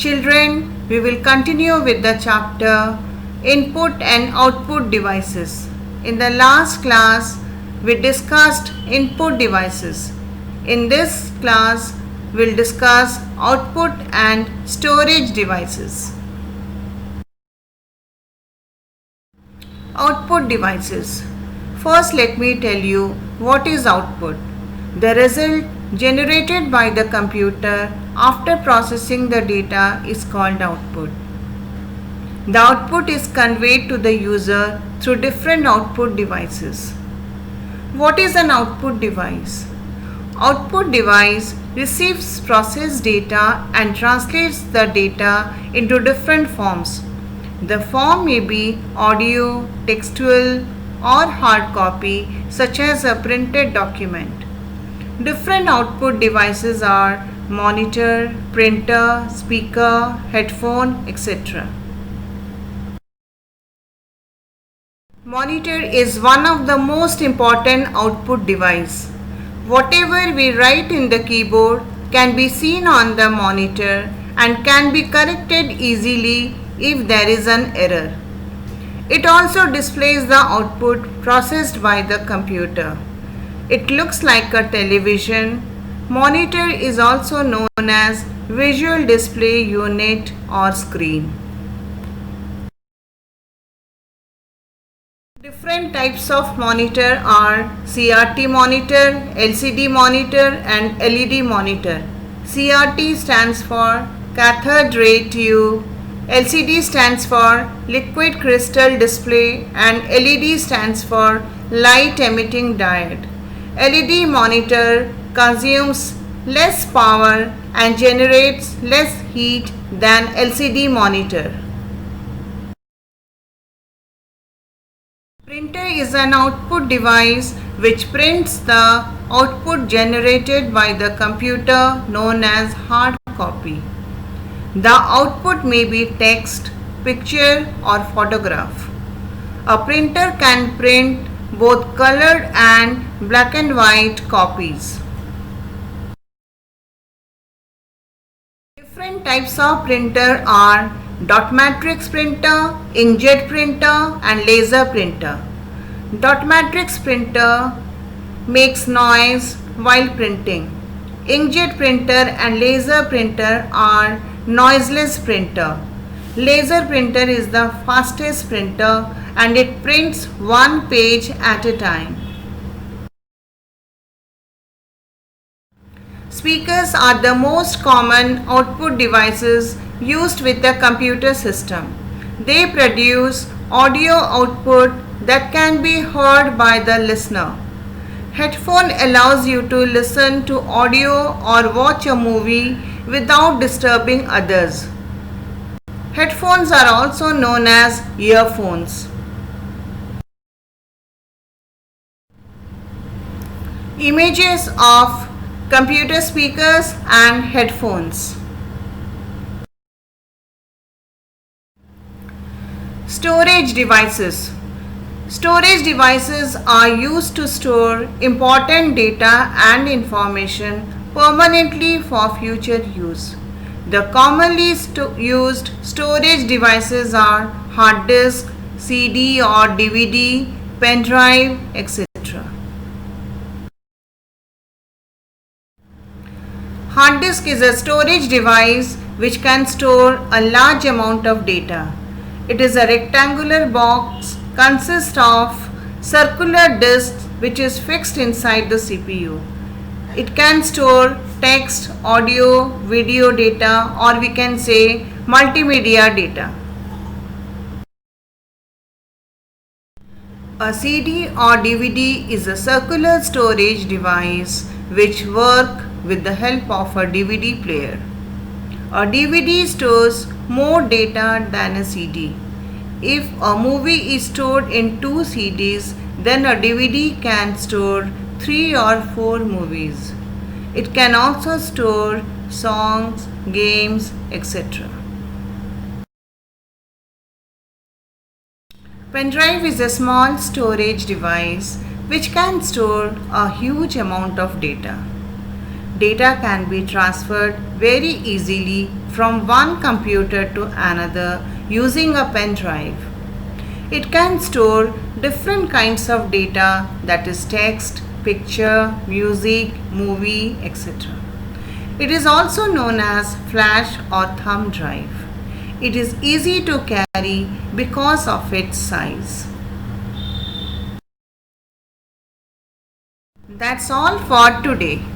Children, we will continue with the chapter Input and Output Devices. In the last class, we discussed input devices. In this class, we'll discuss output and storage devices. Output devices. First, let me tell you what is output. The result generated by the computer after processing the data is called output. The output is conveyed to the user through different output devices. What is an output device? Output device receives processed data and translates the data into different forms. The form may be audio, textual, or hard copy, such as a printed document. Different output devices are monitor, printer, speaker, headphone, etc. Monitor is one of the most important output device. Whatever we write in the keyboard can be seen on the monitor and can be corrected easily if there is an error. It also displays the output processed by the computer. It looks like a television. Monitor is also known as visual display unit or screen. Different types of monitor are CRT monitor, LCD monitor and LED monitor. CRT stands for cathode ray tube, LCD stands for liquid crystal display and LED stands for light emitting diode. LED monitor consumes less power and generates less heat than LCD monitor. Printer is an output device which prints the output generated by the computer known as hard copy. The output may be text, picture or photograph. A printer can print both colored and black and white copies. Different types of printer are dot matrix printer, inkjet printer and laser printer. Dot matrix printer makes noise while printing. Inkjet printer and laser printer are noiseless printer. Laser printer is the fastest printer and it prints one page at a time. Speakers are the most common output devices used with the computer system. They produce audio output that can be heard by the listener. Headphone allows you to listen to audio or watch a movie without disturbing others. Headphones are also known as earphones. Images of computer speakers and headphones. Storage devices. Storage devices are used to store important data and information permanently for future use. The commonly used storage devices are hard disk, CD or DVD, pen drive, etc. Hard disk is a storage device which can store a large amount of data. It is a rectangular box, consists of circular disk which is fixed inside the CPU. It can store text, audio, video data or we can say multimedia data. A CD or DVD is a circular storage device which works with the help of a DVD player. A DVD stores more data than a CD. If a movie is stored in 2 CDs, then a DVD can store 3 or 4 movies. It can also store songs, games, etc. Pen drive is a small storage device which can store a huge amount of data. data can be transferred very easily from one computer to another using a pen drive. It can store different kinds of data, that is text, picture, music, movie, etc. It is also known as flash or thumb drive. It is easy to carry because of its size. That's all for today.